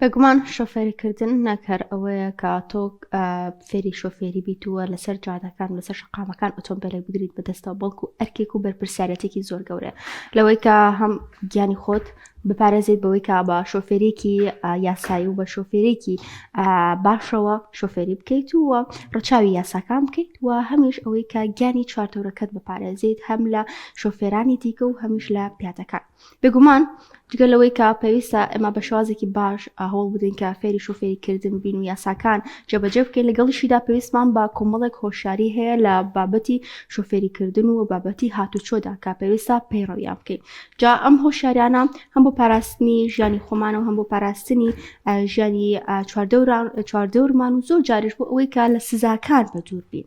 بەگومان شۆفێریکردن نەکەر ئەوەیە کە تۆ فێری شۆفێری بیتووە لەسەر جادەکان لەسەر شقامەکان ئۆتۆمبیلێک بگریت بەدەستەوە، بەڵکو ئەرکێک و بەرپرسیارەتێکی زۆر گەورە لەوەی کە هەم گیانی خۆت بپارێزیت بەوەی کە بە شۆفێرێکی یاسایی و بە شۆفێرێکی باشەوە شۆفێری بکەیت وە ڕەچاوی یاساکان بکەیت و هەمیش ئەوەی کە گیانی چوارتەورەکەت بپارێزیت هەم لە شۆفێرانی دیکە و هەمیش لە پیادەکان. بێگومان جگە لەوەی کە پێویستە ئێمە بە شێوازێکی باش هەوڵ بدەین کە فێری شۆفێریکردن بین و یاساکان جێبەجێ بکەین، لەگەڵیشیدا پێویستمان بە کۆمەڵێک هۆشیاری هەیە لە بابەتی شۆفێریکردن و بابەتی هاتوچۆدا کە پێویستە پەیڕەویان بکەین. جا ئەم هۆشیاریانە هەم بۆ پاراستنی ژیانی خۆمان و هەم بۆ پاراستنی ژیانی چواردەورمان و زۆر جاریش بۆ ئەوەی کە لە سزاکان بەدوور بین.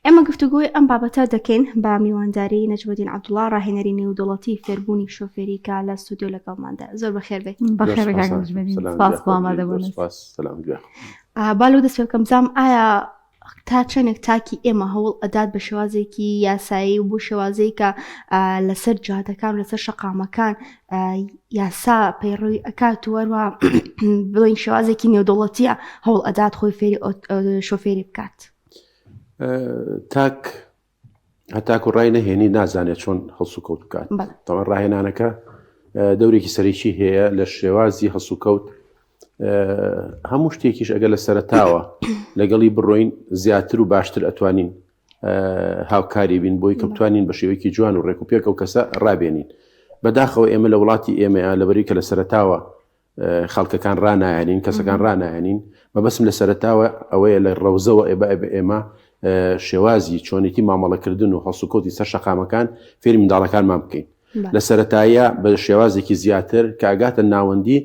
ئێمە گفتوگۆی ئەم بابەتە دەکەین بە میوانداری نەجمەدین عەبدوڵڵا ڕاهێنەری نێودوڵەتی فێربوونی شۆفێری کە لە ستودیۆ لەگەڵماندا. زۆر بەخێر بێت. باڵۆ دەست پێ بکەم بزانم ئایا تا چەندێک تاکی ئێمە هەوڵ ئەدات بە شێوازێکی یاسایی و بۆ شێوازەی کە لەسەر جادەکان و لەسەر شەقامەکان یاسا پەیڕەوی ئەکات و وەروە بڵین شێوازێکی نێودوڵەتیە هەوڵ ئەدات خۆی فێری شۆفێری بکات. هەتاکو ڕای نەهێنی نازانێت چۆن هەڵسو کەوت بکات. تەوە ڕاهێنانەکە دەورێکی سەرەکی هەیە لە شێوازی هەڵسو کەوت هەموو شتێکیش ئەگەر لە سەرەتاوە لەگەڵی بڕۆین زیاتر و باشتر ئەتوانین هاوکاری بین بۆی کە بتوانین بە شێوەیەکی جوان و ڕێک و پێک و کەسە ڕابێنین. بەداخەوە ئێمە لە وڵاتی ئێمەیە لەبەری کە لە سەرەتاوە خەڵکەکان ڕانایەنین کەسەکان ڕانایەنین مەبەسم لە سەرەتاوە ئەوەیە لە ڕەوزەوە ئێمە شێوازی چۆنیتی مامەڵەکردن و هەڵسوکەوتی سەر شەقامەکان فێری منداڵەکانمان بکەین. لە سەرەتایە بە شێوازێکی زیاتر کە ئاگاتە ناوەندی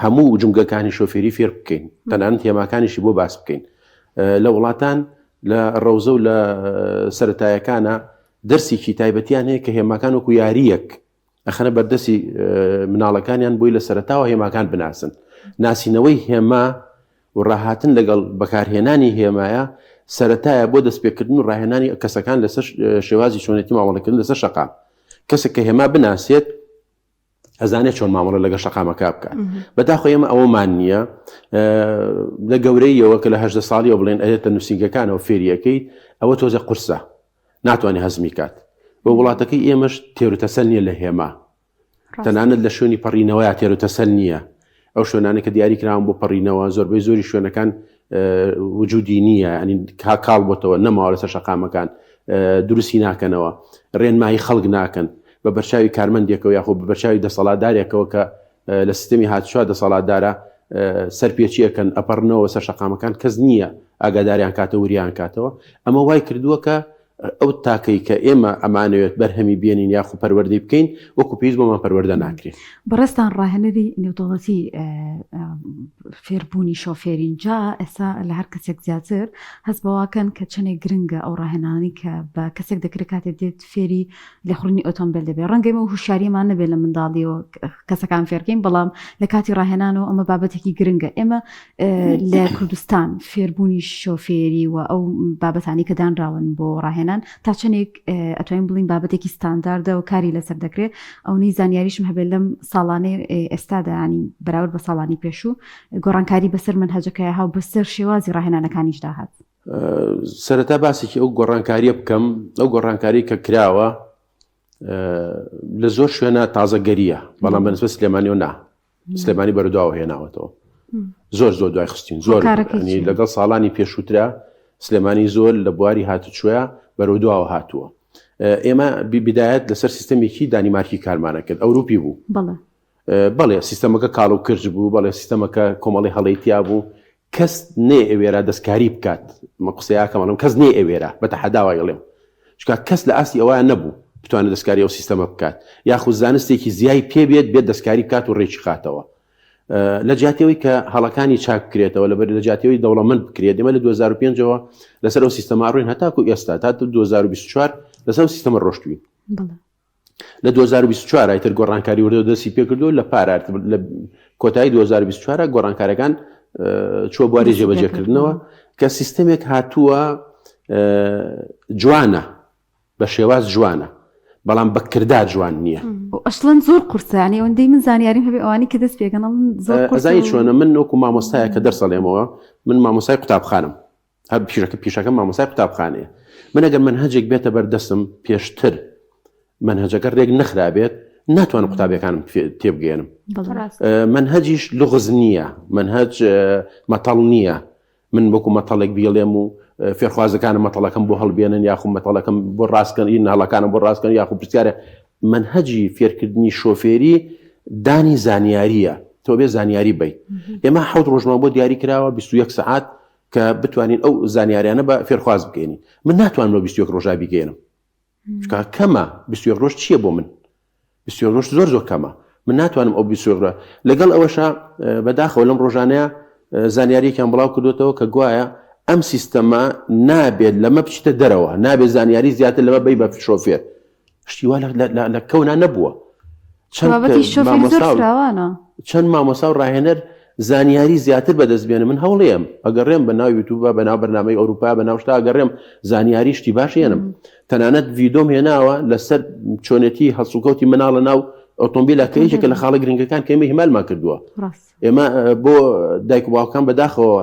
هەموو جمگەکانی شۆفێری فێر بکەین، تەنانەت هێماکانیشی بۆ باس بکەین. لە وڵاتان لە ڕەوزە و لە سەرەتایەکانە دەرسێکی تایبەتیان هەیە کە هێماکان وەکو یاریەک ئەخەنە بەردەسی مناڵەکانیان بۆی لە سەرەتاوە هێماکان بناسن. ناسینەوەی هێما و ڕاهاتن لەگەڵ بەکارهێنانی هێمایە سەرەتایە بۆ دەستپێکردن و ڕاهێنانی کەسەکان لەسەر شێوازی چۆنێتی مامەڵەکردن لەسەر شەقام. کەسێک کە هێما بناسێت ئەزانێت چۆن مامەڵە لەگە شەقامەکە بکات. بەداخۆ ئێمە ئەوەمان نییە لە گەورەیەوە کە لە 18 ساڵیەوە بڵێن ئەدێتە نووسنگەکانەوە فێریەکەی ئەوە تۆزە قورسە ناتوانێت هەزمی کات. بۆ وڵاتەکەی ئێمەش تێروتەسەل نییە لە هێما، تەنانەت لە شوێنی پەڕینەوەیە تێروتەسەل نییە. ئەو شوێنانە کە دیاری کراون بۆ پەڕینەوە زۆربەی زۆری شوێنەکان وجودی نییە، ینی کاڵ بۆتەوە نەماوە لەسەر شەقامەکان دروستی ناکەنەوە، ڕێنمایی خەڵک ناکەن بە بەرچاوی کارمەندێکەوە یاخۆ بە بەرچاوی دەسەڵاتدارێکەوە کە لە سیستەمی هاتوچوا دەسەڵاتدارە سەرپێچیەکەن ئەپەڕنەوە سەر شەقامەکان کەس نییە ئاگاداریان کاتە وریان کاتەوە. ئەمە وای کردووە کە ئەو تاکەی کە ئێمە ئەمانەوێت بەرهەمی بێنین یاخو پەروەردەی بکەین وەکو پێویست بۆمان پەروەردە ناکرێت. بەڕێستان ڕاهێنەری نێودوڵەتی فێربوونی شۆفێرین جا ئێستا لە هەر کەسێک زیاتر هەست بەواکەن کە چەندێک گرنگە ئەو ڕاهێنانی کە بە کەسێک دەکرێت کاتێک دێت فێری لێخوڕنی ئۆتۆمبیل دەبێت. ڕەنگە ئێمە هوشیاریمان نەبێت لە منداڵیەوە کەسەکان فێرکەین، بەڵام لە کاتی ڕاهێنانەوە ئەمە بابەتێکی گرنگە. ئێمە لە کوردستان فێربوونی شۆفێری و ئەو بابەتانی کە دانراون بۆ ڕاهێنان تا چەندێک ئەتوانین بڵین بابەتێکی ستانداردە و کاری لەسەر دەکرێت. ئەوەی زانیاریشم هەبێت لەم ساڵانەی ئێستادا ینی بەراورد بە ساڵانی پێشوو گۆڕانکاری بەسەر منهەجەکەی هاو بەسەر شێوازی ڕاهێنانەکانیش داهات. سەرەتا باسێکی ئەو گۆڕانکاریە بکەم. ئەو گۆڕانکاری کە کراوە لە زۆر شوێنە تازەگەریە، بەڵام بەنسبەت سلێمانیەوە نا سلێمانی بەردەواوە هێناوەتەوە زۆر دوای خستین زۆر لەگەڵ ساڵانی پێشووترا سلێمانی زۆر لە بواری هاتوچووە بەرەو دواوە هاتووە. ئێمە بیدایەت لەسەر سیستەمێکی دانیمارکی کارمانە کرد، ئەوروپی بوو. بەڵێ سیستەمەکە کاڵ و کرج بوو، بەڵێ سیستەمەکە کۆمەڵی هەڵەیتیا بوو، کەس نێ ئێوێرە دەستکاری بکات. قسەیاکەمەڵم کەس نێ ئێوێرە بەتەحەداوای ئەڵێم چکە کەس لە ئاستی ئەویان نەبوو بتوانێت دەستکاری ئەو سیستەمە بکات، یاخود زانستێکی زیای پێبێت بێت دەستکاری بکات و ڕێکی خاتەوە. لە جاتەوەی کە هەڵەکانی چاک بکرێتەوە لەبەر لە جاتەوەی دەوڵەمەند بکرێت. ئێمە لە 2005ەوە لەسەر ئەو سیستەما ڕوین هەتاکو ئێستا تا 2024 لەسەر سیستەمە ڕۆشتوین. لە 2024 ئایتر گۆڕانکاری وردە دەستی پێکردو لە پارات لە کۆتایی 2024 گۆڕانکارەکان چۆ بواری جێبەجێکردنەوە کە سیستەمێک هاتووە جوانە بە شێواز جوانە بەڵام بەکردار جوان نییە. ئەشڵەن زۆر قورسانی ئەوەندەی من زانیاریم هەبێ ئەوانی کە دەست پێگەن زۆر ئەزایی چۆنە من وەکو مامۆستایە کە دەرسەڵێمەوە من مامۆستای قوتابخانم هەر پیشەکە مامۆستای قوتابخانەیە من ئەگەر منهەجێک بێتە بەردەستم پێشتر منهەجەکە ڕێک نەخرابێت ناتوانم قوتابیەکانم تێبگەێنم. منهەجیش لغز نییە منهەج مەتەڵ نییە من وەکو مەتەڵێک بیڵێم و فێرخوازەکانم مەتەڵەکەم بۆ هەڵبێنن یاخو مەتەڵەکەم بۆ ڕاستکەن ناڵەکانم بۆ ڕاستکەن یاخو پرسیارە منهەجی فێرکردنی شۆفێری دانی زانیاریە تۆ بێ زانیاری بیت. ئێمە 7 ڕۆژمان بۆ دیاری کراوە 21 سعات کە بتوانین ئەو زانیاریانە بە فێرخواز بگەینی من ناتوانم 21 ڕۆژا بیگەێنم کەمە 21 ڕۆژ چییە بۆ من 21 ڕۆژ زۆر کەمە من ناتوانم ئەو 21 ڕۆژ لەگەڵ ئەوەشە بەداخەوە لەم ڕۆژانەیە زانیاریەکیان بڵاو کردوێتەوە کە گوایە ئەم سیستەمە نابێت لەمە بچیتە دەرەوە نابێت زانیاری زیاتر لەمە بی بە شۆفێر شتیوا لە کەونا نەبووە چەند مامۆستا و ڕاهێنەر زانیاری زیاتر بەدەستبێنە من هەوڵێم ئەگەڕێم بە ناو یوتیوبە بە ناو بەرنامەی ئەوروپا بە ناو شتا ئەگەڕێم زانیاری شتی باش هێنم تەنانەت ڤیدۆم هێناوە لەسەر چۆنێتی هەڵسوکەوتی مناڵە ناو ئۆتۆمبیلەکە یەکێکە لە خاڵە گرنگەکان کە ئێمە هیمالمان کردووە ئێمە بۆ دایک و باوکان بەداخەوە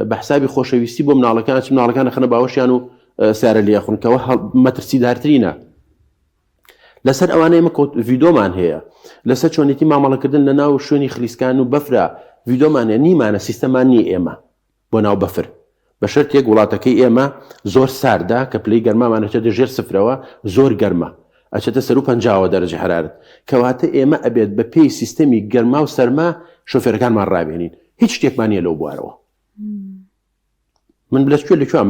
بە حسابی خۆشەویستی بۆ مناڵەکان چ مناڵەکانە خەنە باوەشیان و سیارە لێخونکەوە مەترسی دارترینە لەسەر ئەوانەیە ئێمە ڤیدۆمان هەیە لەسەر چۆنێتی مامەڵەکردن لە ناو شوێنی خلیسکان و بەفرا ڤیدۆمانە نیمانە سیستەمان نی ئێمە بۆ ناو بەفر بە شەرتێک وڵاتەکەی ئێمە زۆر ساردا کە پلەی گەرمامانەچێتە ژێر سفرەوە زۆر گەرمە ئەچێتە سەر و 50 دەرەجە حرارەت کەواتە ئێمە ئەبێت بە پێی سیستەمی گەرما و سەرما شۆفێرەکانمان ڕابێنین هیچ شتێکمان نیە لەو بوارەوە من بلەکوێ لەکوێم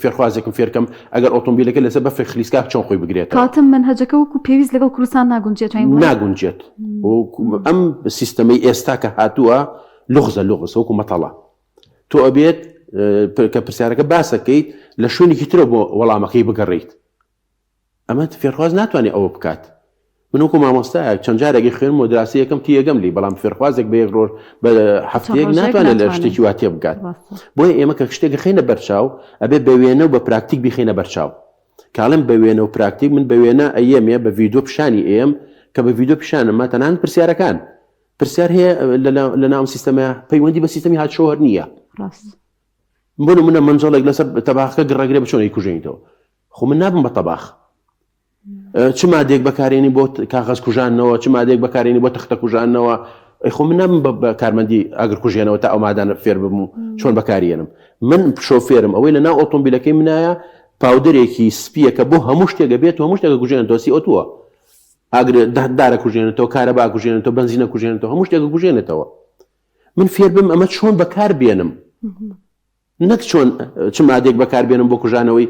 فێرخوازێکم فێرکەم ئەگەر ئۆتۆمبیلەکە لەسەر بەفری خلیسکا چۆن خۆی بگرێت کاتم منهەجەکە وەکو پێویست لەگەڵ کوردستان ناگونجێت ئەم سیستەمەی ئێستا کە هاتووە لغزە وەکو مەتەڵە تۆ ئەبێت کە پرسیارەکە باسەکەیت لە شوێنێکی ترە بۆ وەڵامەکەی بگەڕیت ئەمە فێرخواز ناتوانێت ئەوە بکات من وەکو مامۆستایە چەند جارێکی خوێنم و دراسی یەکەم تیەگەم لی بەڵام فێرخوازێک بە 1 ڕۆژ بە هەفتەیەک ناتوانێت لە شتێکی وا تێ بگات بۆیە ئێمە کە شتێک خینە بەرچاو ئەبێ بە وێنە و بە پراکتیک بخینە بەرچاو کاڵم بە وێنە و پراکتیک من بە وێنە ئەیەمێ بە ڤیدۆ پیشانی ئێم کە بە ڤیدۆ پیشانمە تەنان پرسیارەکان پرسیار هەیە لە ناو سیستەمە پەیوەندی بە سیستەمی هاتشۆهەر نییە بۆ نمونە منجەڵێک لەسەر تەباخەکە گڕەگرێ بە چۆنی کوژێنیتەوە خۆ من نابم بە تەباخ چ مادێک بەکارێنی بۆ کاغەز کوژانەوە چ مادێک بەکارێنی بۆ تەختە کوژانەوە خۆ من نابم بە کارمەندی ئەگەر کوژێنەوە تا ئەو مادانە فێر بم و چۆن بەکارێنم من شۆفێرم ئەوەی لە ناو ئۆتۆمبیلەکەی منایە پاودرێکی سپیەکە بۆ هەموو شتێکە بێت و هەموو شتێکە کوژێنێتەوە CO2 ئاگر دارە کوژێنێتەوە کارەبا کوژێنێتەوە بنزینە کوژێنێتەوە هەموو شتێکە کوژێنێتەوە من فێر بم ئەمە چۆن بەکار بێنم نەک چۆن چ مادێک بەکاربێنم بۆ کوژانەوەی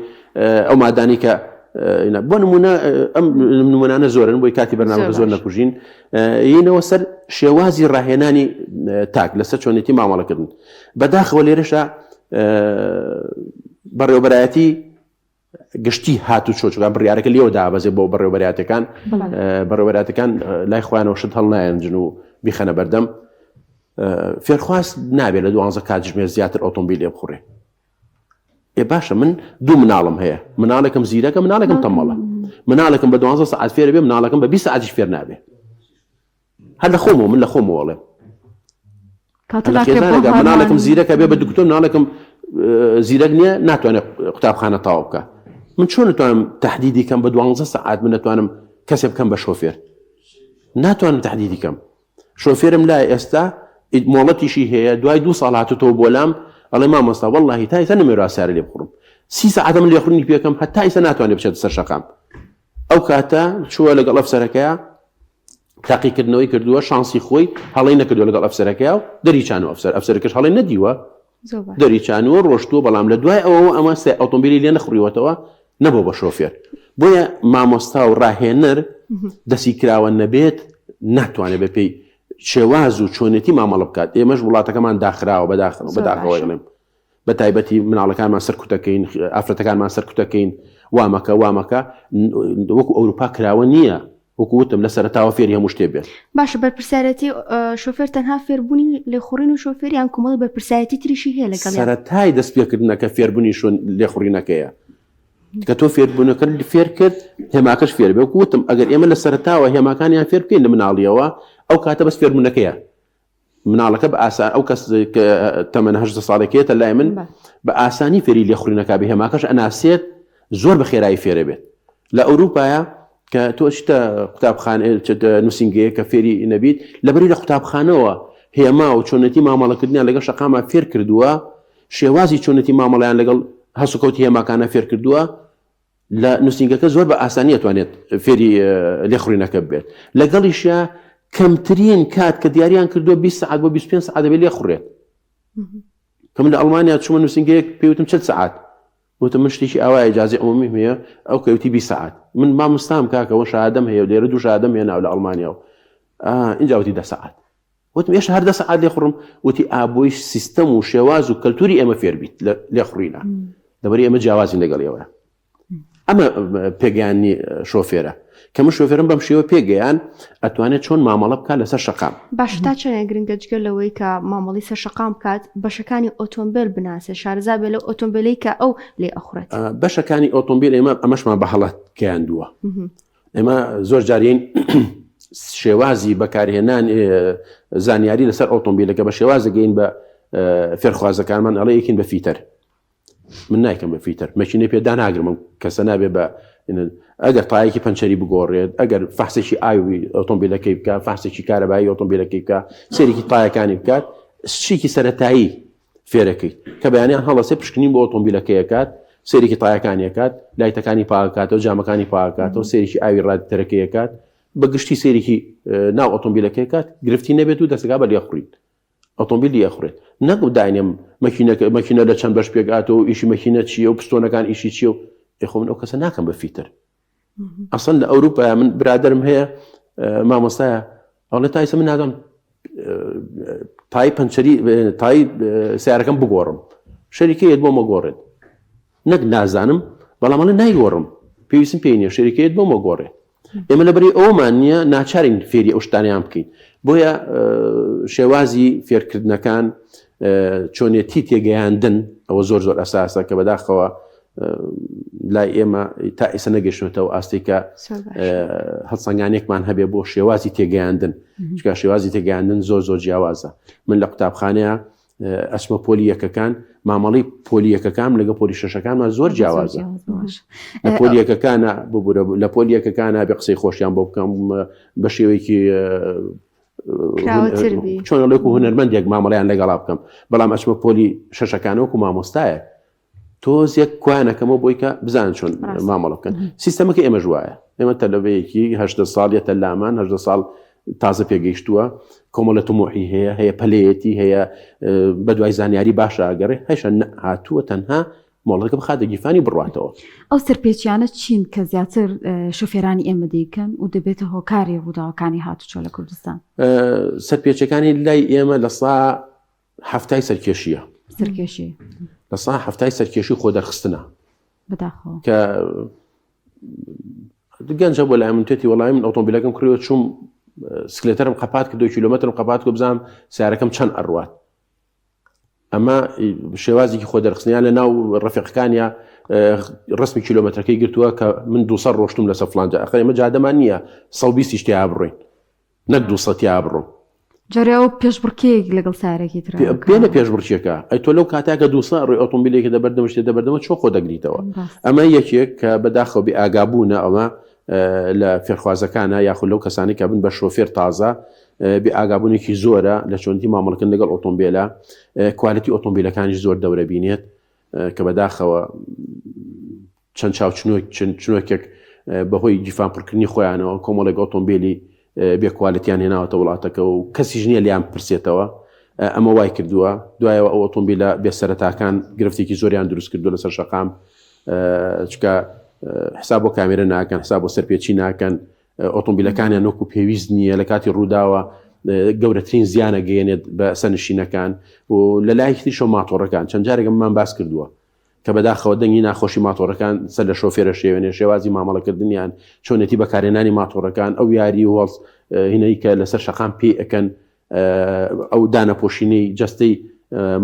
ئەو مادانی کە بۆ نمونە ئەم نمونانە زۆرن بۆی کاتی بەرنامەکە زۆر نەکوژین یینەوە سەر شێوازی ڕاهێنانی تاک لەسەر چۆنێتی مامەڵەکردن بەداخەوە لێرەشە بەڕێوەبەرایەتی گشتی هاتو چۆچکان بڕیارەکە لێوە دابەزێ بۆ بەڕێوەبەرایەتەکان لای خۆیانەوە شت هەڵ نایەنجن و بیخەنە بەردەم فێرخواست نابێت لە 12 کاتژمێر زیاتر ئۆتۆمبیل لێ بخوڕێ باشە من دوو مناڵم هەیە مناڵێکم زیرەکە مناڵێکم تەمەڵە مناڵێکم بە 12 ساعت فێر بێ مناڵەکەم بە 20 ساعتیش فێر نابێ هەر لە خۆمەوە من لە خۆمەوەڵێ مناڵێکم زیرەکە بێ بە دکتۆر مناڵێکم زیرەک نییە ناتوانێت قوتابخانە تاوا بکە من چۆن نتوانم تهدیدی کەم بە 12 ساعت من نتوانم کەسێ بکەم بە شۆفێر ناتوانم تهدیدی کەم شۆفێرم لای ئێستا مۆڵەتیشی هەیە دوای 2 ساڵ هاتوتەوە بۆلام ئەڵێ مامۆستا وەڵڵاهی تا ئێستا نەمێرا سیارە لێ بخڕم 30 ساعتە من لێخوڕنی پێکەم هەتا ئێستا ناتوانێت بچێتە سەر شەقام ئەو کاتە چووە لەگەڵ ئەفسەرەکەیە تاقیکردنەوەی کردووە شانسی خۆی هەڵی نەکردووە لەگەڵ ئەفسەرەکەیە و دەریچانەوە ئەفسەرەکەش هەڵی نەدیوە دەریچانەوە ڕۆشتووە بەڵام لە دوای ئەوە ئەمە ئۆتۆمبیلی لێ نەخڕیوەتەوە نەبوو بە شۆفێر بۆیە مامۆستا و ڕاهێنەر دەسی کراوە نەبێت ناتوانێت بە پێی شێواز و چۆنێتی مامەڵە بکات ئێمەش وڵاتەکەمان داخراوە بەداخەوەڵێم بە تایبەتی مناڵەکانمان سەرکوتەکەین ئافرەتەکانمان سەرکوتەکەین وامەکە وەکو ئەوروپا کراوە نییە وەکووتم لە سەرتاوە فێری هەموو شتێ بێت باشە بەرپرسیارەتی شۆفێر تەنها فێربوونی لێخوڕین و شۆفێریان کۆمەڵی بەرپرسایەتی تریشی هەیە لەگەڵ سەرەتای دەست پێکردنەکە فێربوونی شۆن لێخوڕینەکەیە کە تۆ فێربوونەکە فێر کرد هێماکەش فێر بێ وتم ئەگەر ئێمە لە سەرتاوە هێماکانیان فێر بکەین لە مناڵیەوە ئەو کاتە بەس فێربوونەکەیە مناڵەکە بە ئاسان ئەو کەس تەمەن 18 ساڵێکێتە لای من بە ئاسانی فێری لێخوڕینەکە بێ هێماکەش ئەناسێت زۆر بە خێرایی فێرە بێت لە ئەوروپایە کە تۆ چتە قوتابخانە نووسنگەیە کە فێری نەبیت لەبەری لە قوتابخانەوە هێما و چۆنەتی مامەڵەکردنیان لەگەڵ شەقامە فێر کردووە شێوازی چۆنەتی مامەڵیان لەگەڵ هەسوکەوتی هێماکانە فێر کردووە لە نووسنگەکە زۆر بە ئاسانی توانێت فێری لێخوڕینەکە بێت لەگەڵیشە کەمترین کات کە دیاریان کردووە 20 ساعت بۆ 25 ساعت دەبێت لێخوڕێت کە من لە ئەڵمانیا چوومە نووسنگەیەک پێوتم 40 ساعت وتم من شتێکی ئەوە ئیجازەی عمومی هەیە ئەو کەوتی 20 ساعت من مامۆستام کاکەەوە شادەم هەیە لێرە دوو شادەم هێناو لە ئەڵمانیا و اینجا وتی 10 ساعت وتم ئێش هەر 10 ساعت لێخوڕم وتی ئابۆی سیستەم و شێواز و کەلتوری ئێمە فێر بیت لێخوڕینە دەبەری ئێمە جیاوازین لەگەڵیەوە ئەمە پێگەیانی شۆفێرە کە من شۆفێرم بەم شێوە پێگەیان ئەتوانێت چۆن مامەڵە بکات لەسەر شەقام باش تا چەنە گرنگە جگە لەوەی کە مامەڵی سەر شەقام بکات بەشەکانی ئۆتۆمبیل بناسێ شارەزا بێ لە ئۆتۆمبیلەی کە ئەو لێ ئەخورێت بەشەکانی ئۆتۆمبیل ئێمە ئەمەشمان بە هەڵەت گەیاندووە ئێمە زۆر جارین شێوازی بەکارهێنان زانیاری لەسەر ئۆتۆمبیلەکە بە شێواز دەگەین بە فێرخوازەکانمان ئەڵێ یەکین بە فیتەر من نایکەم بە فیتەر مەکینەی پێدا ناگرمم کەسە نابێ بە ئەگەر تایەکی پەنچەری بگۆڕێت ئەگەر فەحسێکی ئاوی ئۆتۆمبیلەکەی بکە فەحسێکی کارەبایی ئۆتۆمبیلەکەی بکە سێرێکی تایەکانی بکات شتێکی سەرەتایی فێرەکەیت کە بەیانیان هەڵەسێ پشکنین بۆ ئۆتۆمبیلەکەیەکات سێرێکی تایەکانیەکات لایتەکانی پاکاتەوە جامەکانی پاکاتەوە سێرێکی ئاوی ڕادتەرەکەیەکات بە گشتی سێرێکی ناو ئۆتۆمبیلەکەیەکات گرفتی نەبێت و دەستگا بە لێخوڕیت ئۆتۆمبیل لێخوڕێت نەگو داینێم مەکینە لە چەند بەش پێکاتەوە ئیشی مەکینە چیە و پستۆنەکان ئیشی چیە و ئێخۆ من ئەو کەسە ناکەم بە فیتر ئەسڵ لە ئەوروپا من برادرم هەیە مامۆستایە ئەڵێ تایسە من نادەم تای پەنچەری تای سیارەکەم بگۆڕم شەریکەیەت بۆمە گۆڕێت نەک نازانم بەڵام ئەڵێ نایگۆڕم پێویستم پێی نییە شەریکەیەت بۆمە گۆڕێت ئێمە لەبەری ئەومان نییە ناچارین فێری ئەو شتانیان بکەین بۆیە شێوازی فێرکردنەکان چۆنێتی تێگەیاندن ئەوە زۆر زۆر ئەساسە کە بەداخەوە لای ئێمە تا ئێستا نەگەشتێتەوە ئاستێکە هەڵسەنگانێکمان هەبێ بۆ شێوازی تێگەیاندن چکە شێوازی تێگەیاندن زۆر زۆر جیاوازە من لە قوتابخانەیە ئەچمە پۆلی یەکەکان مامەڵی پۆلی یەکەکان لەگە پۆلی شەشەکانمان زۆر جیاوازە لە پۆلی یەکەکانە ببوورە لە پۆلی یەکەکانە بێ قسەی خۆشیان بۆ بکەم بە شێوەیەکی چۆنەڵێک و هونەرمەندێک مامەڵیان لەگەڵا بکەم بەڵام ئەچمە پۆلی شەشەکانەوەکو مامۆستایە تۆزێک کوانەکەمەوە بۆی کە بزان چۆن مامەڵە بکەن سیستەمەکە ئێمە ژوایە ئێمە تەلەڤەیەکی 80 ساڵیەتە لامان 80 ساڵ تازە پێگەیشتووە کۆمەڵە تۆمۆحی هەیە پەلەیەتی هەیە بە دوای زانیاری باشە ئەگەڕێ هەیشە هاتووە تەنها مۆڵەکە بخاتە گیفانی بڕاتەوە ئەو سەرپێچیانە چین کە زیاتر شۆفێرانی ئێمە دەیکەن و دەبێتە هۆکاری ڕووداوەکانی هاتوچۆ لە کوردستان سەرپێچەکانی لای ئێمە لە سا هەفتای سەرکێشیە سەرکێشی لە سا هەفتای سەرکێشی خۆ دەرخستنە بەداخەوە کە گەنجە بۆ لای من توێتی وەڵامی من ئۆتۆمبیلەکەم کڕیوە چوم سکلێتەرم قەپات کە 2 کیلۆمەترم قەپات کە بزانم سیارەکەم چەند ئەڕوات ئەمە شێوازێکی خۆ دەرخستنیان لە ناو ڕەفیقەکانیە ڕسمی کیلۆمەترەکەی گرتووە کە من 200 ڕۆشتم لەسەر فڵانجا ئەخە ئێمە جادەمان نییە 120 شتیا بڕۆین نەک 200 یا بڕۆم جارێەوە پێشبڕکێک لەگەڵ سارێکی تر پێنە پێشبڕکێکە ئەی تۆ لەو کاتاکە 200 ڕێ ئۆتۆمبیلێکی دەبەردەمە شتێ دەبەردەمە چۆن خۆ دەگریتەوە ئەمە یەکێک کە بەداخەوە بێ ئاگابوونە ئەمە لە فێرخوازەکانە یاخود لەو کەسانی کە بن بە شۆفێر تازە بێ ئاگابوونێکی زۆرە لە چۆنتی مامەڵەکردن لەگەڵ ئۆتۆمبیلە کوالیتی ئۆتۆمبیلەکانیش زۆر دەورە بینێت کە بەداخەوە چەند چاوچنۆکێک بەهۆی گیفانپڕکردنی خۆیانەوە کۆمەڵێک ئۆتۆمبیلی بێکوالیتیان هێناوەتە وڵاتەکە و کەسیش نییە لیان پرسێتەوە ئەمە وای کردووە دوایەوە ئەو ئۆتۆمبیلە بێسەرەتاکان گرفتێکی زۆریان دروست کردو لەسەر شەقام چکە حساب بۆ کامێرە ناکەن حساب بۆ سەرپێچی ناکەن ئۆتۆمبیلەکانیان وەکو پێویست نییە لە کاتی ڕووداوە گەورەترین زیانە گەیەنێت بە سەرنشینەکان و لە لایەکی شۆ ماتۆڕەکان چەند جارێکمان باس کردووە کە بەداخەوە دەنگی ناخۆشی ماتۆڕەکان سەر لە شۆفێرە شێوێنێ شێوازی مامەڵەکردنیان چۆنێتی بەکارهێنانی ماتۆڕەکان ئەو یاری وەڵ هینەی کە لەسەر شەقام پێ ئەەکەن ئەو دانەپۆشینەی جەستەی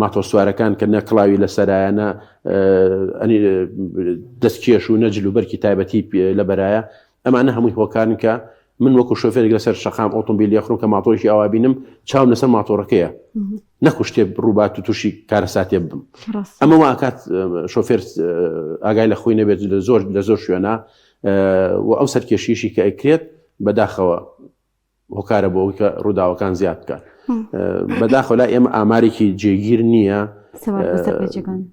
ماتۆ سوارەکان کە نە کڵاوی لە سەرایەنە دەستکێش و نەجل و بەرکی تایبەتی لە بەرایە ئەمانە هەمووی هۆکارن کە من وەکو شۆفێرێک لەسەر شەقام ئۆتۆمبیلی ئەخڕم کە ماتۆرێکی ئاوا بینم چاوم لەسەر ماتۆڕەکەیە نەکو شتێ ڕووبات و تووشی کارەساتێ بم. ئەمە واکات شۆفێر ئاگای لە خۆی نەبێت لە زۆر شوێنە و ئەو سەرکێشیشی کە ئەکرێت بەداخەوە هۆکارە بۆ ئەوی کە ڕووداوەکان زیاد بکات. بەداخەوە ئێمە ئامارێکی جێگیر نییە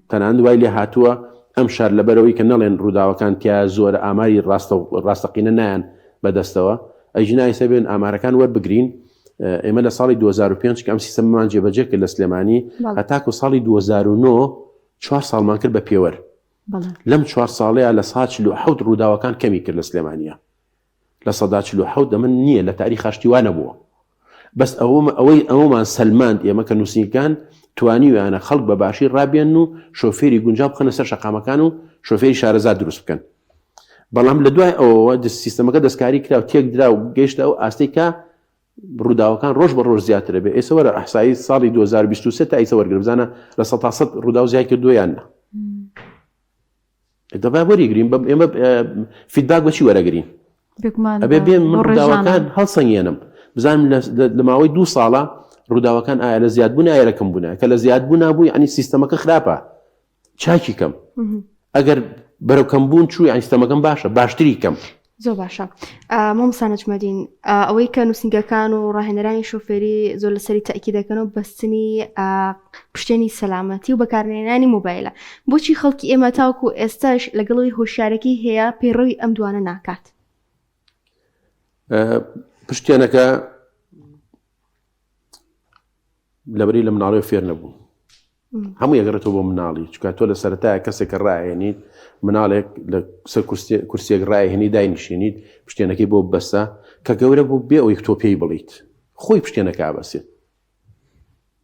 تەنانەت دوای لێ هاتووە ئەم شار لەبەرەوەی کە نەڵێن ڕووداوەکان تیا زۆر ئاماری ڕاستەقینە نایەن بەدەستەوە ئەجنای سەبێن ئامارەکان وەربگرین. ئێمە لە ساڵی 2005 کە ئەم سیستەممان جێبەجێ کرد لە سلێمانی هەتاکو ساڵی 2009 4 ساڵمان کرد بە پێوەر. لەم 4 ساڵەیە لە 147 ڕووداوەکان کەمی کرد لە سلێمانیە لە 147 دەمن نییە لە تاریخ هەشتیوانە بووە. بەس ئەوەمان سەلماند ئێمە کە نووسینگەکان توانیویانە خەڵک بە باشی ڕابێن و شۆفێری گونجاو بخەنە سەر شەقامەکان و شۆفێری شارەزاد دروست بکەن. بەڵام لە دوای ئەوەوە سیستەمەکە دەستکاری کرا و تێک درا و گەیشتە ئەو ئاستەی کە ڕووداوەکان ڕۆژ بە ڕۆژ زیاترە بێ. ئێستا وەرە ئەحسایی ساڵی 2023 تا ئیسە وەرگرت بزانە لە 100 ڕووداو زیاد کردویانە. دەبا وەریگرین ئێمە فیدباک بەچی وەرەگرین ئەبێ بێن من ڕووداوەکان هەڵسەنگێنم بزانم لە ماوەی 2 ساڵە ڕووداوەکان ئایا لە زیادبوون ئایا لە کەمبوونە کە لە زیادبوون نبووی ئەنی سیستەمەکە خراپە چاکی کەم ئەگەر بەرەو کەمبوون چووی ئەنی سیستەمەکەم باشە باشتری کەم. زۆر باشە. مامۆستا نەجمەدین ئەوەی کە نووسینگەکان و ڕاهێنەرانی شۆفێری زۆر لەسەری تاکی دەکەنەوە بەستنی پشتێنی سەلامەتی و بەکارهێنانی مۆبایلە بۆچی خەڵکی ئێمە تاوکو ئێستاش لەگەڵی هۆشیارەکەی هەیە پەیڕەوی ئەم دوانە ناکات؟ پشتێنەکە لەبەری لە مناڵی فێر نەبوو هەموو یەگەڕێتەوە بۆ مناڵی چکە تۆ لە سەرەتایە کەسێکە ڕائێنیت مناڵێک لەسەر کورسێک ڕایهێنی داینشێنیت پشتێنەکەی بۆ بەسە کە گەورە بوو بێ ئەوەی تۆ پێی بڵیت خۆی پشتێنەکە بەسێت.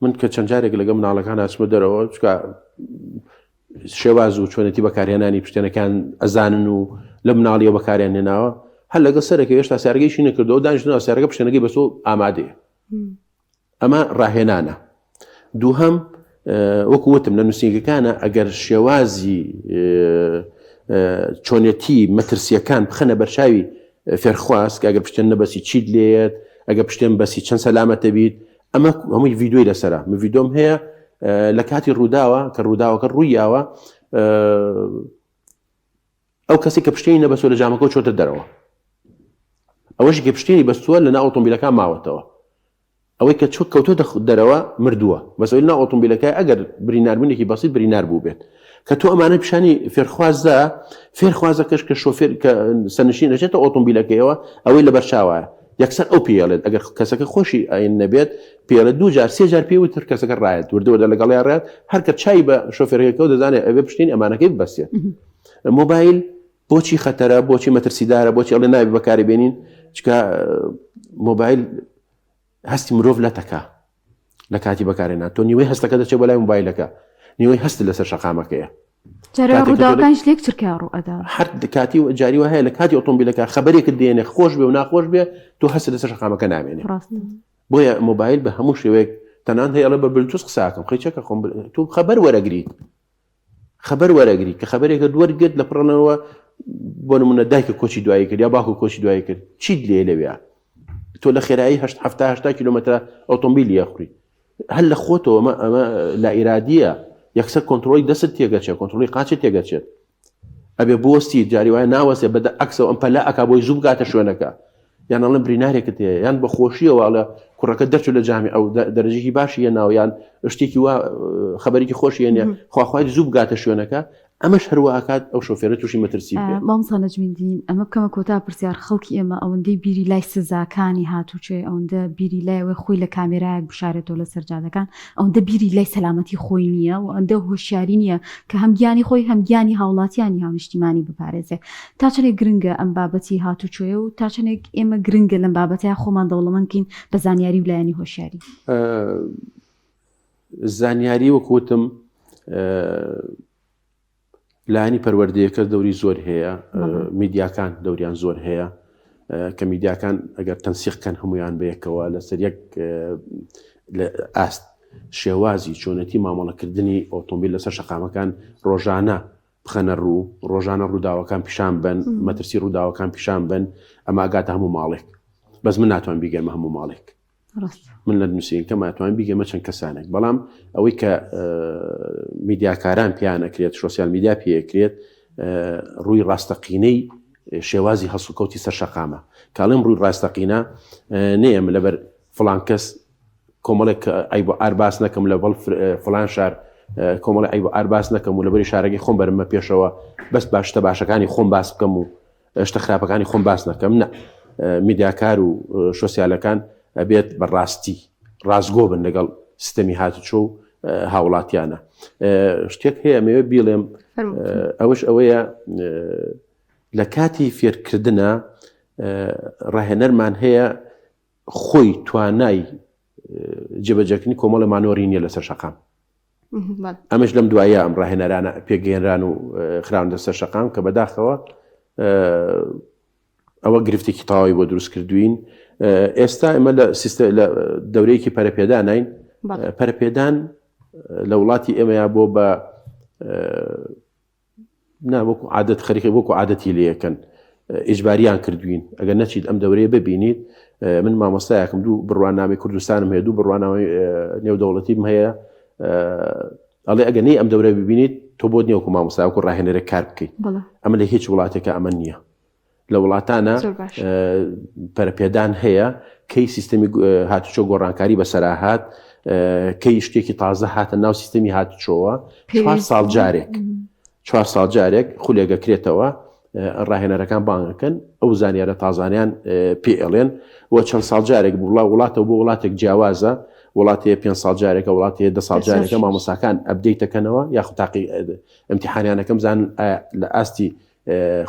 من کە چەند جارێک لەگە مناڵەکان هاچمە دەرەوە چکە شێواز و چۆنێتی بەکارهێنانی پشتێنەکان ئەزانن و لە مناڵیەوە بەکاریان هێناوە هەر لەگە سەرەکە هێشتا سیارگەیشی نەکردەوە دانیشتنەوە سیارگە پشتێنەکەی بەسۆ ئامادەیە. ئەمە ڕاهێنانە. دووهەم وەکو وتم لە نووسینگەکانە ئەگەر شێوازی چۆنێتی مەترسیەکان بخەنە بەرچاوی فێرخواست کە ئەگەر پشتێن نەبەسی چیت لێت ئەگەر پشتێن بەسی چەند سەلامەتە بیت ئەمە هەمووی ڤیدۆی لەسەرە من ڤیدۆم هەیە لە کاتی ڕووداوە کە ڕووداوەکە ڕوویاوە ئەو کەسی کە پشتێنی نەبەسۆ لە جامەکە چۆتە دەرەوە ئەوەشی کە پشتێنی بەستووە لە ناو ئۆتۆمبیلەکان ماوەتەوە ئەوەی کە چۆ کەوتۆ دەرەوە مردووە بەسەوەی ناو ئۆتۆمبیلەکەی ئەگەر برینداربوونێکی بەسیط بریندار بوو بێت کە تۆ ئەمانە پیشانی فێرخوازەکەش کە شۆفێر کە سەرنشین دەچێتە ئۆتۆمبیلەکەیەوە ئەوەی لە بەرچاوایە یەکسەر ئەو پێڵێت ئەگەر کەسەکە خۆشی ئاین نەبێت پێڵێت 2 جار 3 جار پێوتر کەسەکە ڕایەت وردەوە لەگەڵی ڕێت هەر کە چای بە شۆفێرەکە دەزانێت ئەوێ پشتین ئەمانەکەی ببەسێت. مۆبایل بۆچی خەتەرە بۆچی مەترسیدارە بۆچی ئەڵێ نابێ بەکاری بێنین چکە مۆبایل هەستی مرۆڤ لە تەکا لە کاتی بەکارێنان تۆ نیوەی هەستەکە دەچێت بۆ لای مۆبایلەکە نیوەی هەست لەسەر شەقامەکەیە ڕووداوەکانش لێک چرکیا ڕوو ئەدا هەر کاتی جاریوە هەیە لە کاتی ئۆتۆمبیلەکە خەبەرێکت دێنێ خۆش بێ و ناخۆش بێ تۆ هەست لەسەر شەقامەکە نامێنێ. بۆیە مۆبایل بە هەموو شێوەیەک تەنان هەیە ئەڵێ بە بلوتوس قساکەم خەیچەکە خۆم تۆ خەبەر وەرەگریت کە خەبەرێکە دووەرگرت لە پڕەنەوە بۆ نمونە دایکە کۆچی دوایی کرد یا باوکو کۆچی دوایی کرد چیت لێ لەوێ تۆ لە خێرایی 70 کیلومتر ئۆتۆمبیلی یەخوری هەر لە خۆتەوە ئەمە لا ئیرادیە یەکسەر کۆنتڕۆلی دەست تێگەچێت کۆنتڕۆلی قاچێت تێگەچێت ئەبێ بۆستی جاری وایە ناوەسێ بەدە ئەکسەوە ئەم پەلا ئەکا بۆی زوو بگاتە شوێنەکە یان ئەڵێن برینارێکت هەیە یان بە خۆشیەوە ئەڵە کوڕەکە دەرچوو لە جامی ئەو دەرەجێکی باشی هێناو یان شتێکی وا خەبەرێکی خۆشی هێنێ خواخوای زوو بگاتە شوێنەکە ئەمەش هەروە ئاکات ئەو شۆفێرە تووشی مەترسی بێت. مامۆستا نەجمیدین ئەمە بکەمە کۆتا پرسیار خەڵکی ئێمە ئەوەندەی بیری لای سزاکانی هاتوچێ ئەوەندە بیری لایەوە خۆی لە کامێرایەک بشارێتەوە لە سەرجادەکان ئەوەندە بیری لای سەلامەتی خۆی نییە و ئەوەندە هۆشیاری نییە کە هەمگیانی خۆی هەمگیانی هاوڵاتیانی هاونیشتیمانی بپارێزێ تا چەندێک گرنگە ئەم بابەتی هاتوچۆیە و تا چەندێک ئێمە گرنگە لەم بابەتەیە خۆمان دەوڵەمەندکەین بە زانیاری و لایەنی هۆشیاری. زانیاری وەکوتم لایەنی پەروەردەیەکە دەوری زۆر هەیە میدیاکان دەوریان زۆر هەیە کە میدیاکان ئەگەر تەنسیقکەن هەمویان بەیەکەوە لەسەر یەک ئاست شێوازی چۆنەتی مامەڵەکردنی ئۆتۆمبیل لەسەر شەقامەکان ڕۆژانە بخەنە ڕوو ڕۆژانە ڕووداوەکان پیشان بن مەترسی ڕووداوەکان پیشان بن ئەمە ئاگاتە هەموو ماڵێک بەس من ناتوان بیگەمە هەموو ماڵێک من لە نووسینکە ماتوان بیگەمە چەند کەسانێک بەڵام ئەوەی کە میدیاکاران پیانەکرێت سۆسیال میدیا پێکرێت ڕووی ڕاستەقینەی شێوازی هەسوکەوتی سەر شەقامە کاڵێم ڕووی ڕاستەقینە نێم لەبەر فڵان کەس کۆمەڵێک ئەی بۆ ئارباس نەکەم لە بەڵ فڵان شار کۆمەڵی ئەی بۆ ئارباس نەکەم و لەبەری شارەکەی خۆم بەرمە پێشەوە بەس باشتە باشەکانی خۆم باس بکەم و شتە خراپەکانی خۆم باس نەکەم نە میدیاکار و سۆسیالەکان ئەبێت بەڕاستی ڕازگۆ بن لەگەڵ سیستەمی هاتوچۆ و هاوڵاتیانە شتێک هەیە مەوێ بیڵێم ئەوەش ئەوەیە لە کاتی فێرکردنە ڕاهێنەرمان هەیە خۆی توانای جێبەجێکردنی کۆمەڵە مانۆری نییە لەسەر شەقام ئەمەش لەم دوایە ئەم ڕاهێنەرانە پێگەێنران و خراون لەسەر شەقام کە بەداخەوە ئەوە گرفتێکی تەواوی بۆ دروست کردوین ئێستا ئێمە لە دەورەیەکی پەرەپێدانین پەرەپێدان لە وڵاتی ئێمەیە بۆ بە وەکو عادەت خەریکە وەکو عادەتی لەکەن ئیجباریان کردوین ئەگەر نەچیت ئەم دەورەیە ببینیت من مامۆستایەکەم دوو بڕوانامەی کوردستانم هەیە دوو بڕوانامەی نێودەوڵەتیم هەیە ئەڵێ ئەگەر نەی ئەم دەورە ببینیت تۆ بۆ نییە وەکو مامۆستا وەکو ڕاهێنەرێک کار بکەیت ئەمە لە هیچ وڵاتێکە ئەمە نییە لە وڵاتانە پەرەپێدان هەیە کەی سیستەمی هاتوچۆ گۆڕانکاری بەسەراهات کەی شتێکی تازە هاتە ناو سیستەمی هاتوچۆوە 4 ساڵ جارێک خولێگە کرێتەوە ڕاهێنەرەکان بانگەکەن ئەو زانیارە تازانیان پێ ئەڵێن و چەند ساڵ جارێک وڵاتەوە بۆ وڵاتێک جیاوازە وڵاتەیە 5 ساڵ جارێکە وڵاتەیە 10 ساڵ جارێکە مامۆساکان ئەبدەیتەکەنەوە یاخود تاقی ئەمتیحانیانەکەم زان لە ئاستی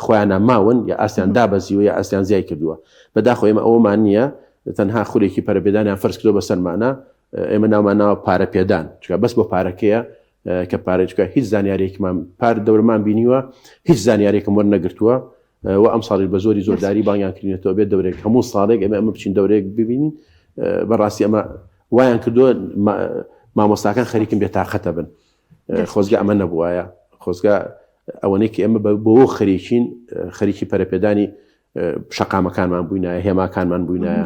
خۆیانە ماون یا ئاستیان دابەزیوە یا ئاستیان زیای کردووە بەداخۆ ئێمە ئەوەمان نییە تەنها خولێکی پەرەپێدانیان فەرز کردو بەسەرمانە ئێمە ناوماناوە پارەپێدان چکە بەس بۆ پارەکەیە کە پارێککە هیچ زانیارێکمان پار دەورمان بینیوە هیچ زانیارێکم وەرنەگرتووە و ئەم ساڵی بە زۆری زۆرداری بانیان کردێتەوە بێت دەورێک هەموو ساڵێک ئەمە بچین دەورێک ببینین بەڕاستی ئەمە وایان کردووە مامۆستاکان خەریکم بێتاقەتە بن خۆزگە ئەمە نەبووایە خۆزگە ئەوەنێکی ئەمە بۆ خەریکین خەریکی پەرەپێدانی شەقامەکانمان بووینایە هێماکانمان بووینایە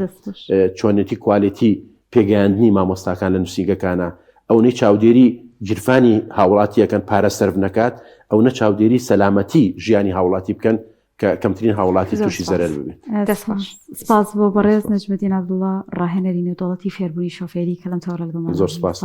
چۆنێتی کوالیتی پێگەیاندنی مامۆستاکان لە نووسینگەکانە ئەو نەی چاودێری جرفانی هاوڵاتیەکەن پارە سەرف نەکات ئەو نە چاودێری سەلامەتی ژیانی هاوڵاتی بکەن کە کەمترین هاوڵاتی تووشی زەرەر ببێت سپاس بۆ بەڕێز نەجمەدین عەبدوڵڵا ڕاهێنەری نێودەوڵەتی فێربوونی شۆفێری کە لەم تەوەرە لەگەڵمان زۆر سپاس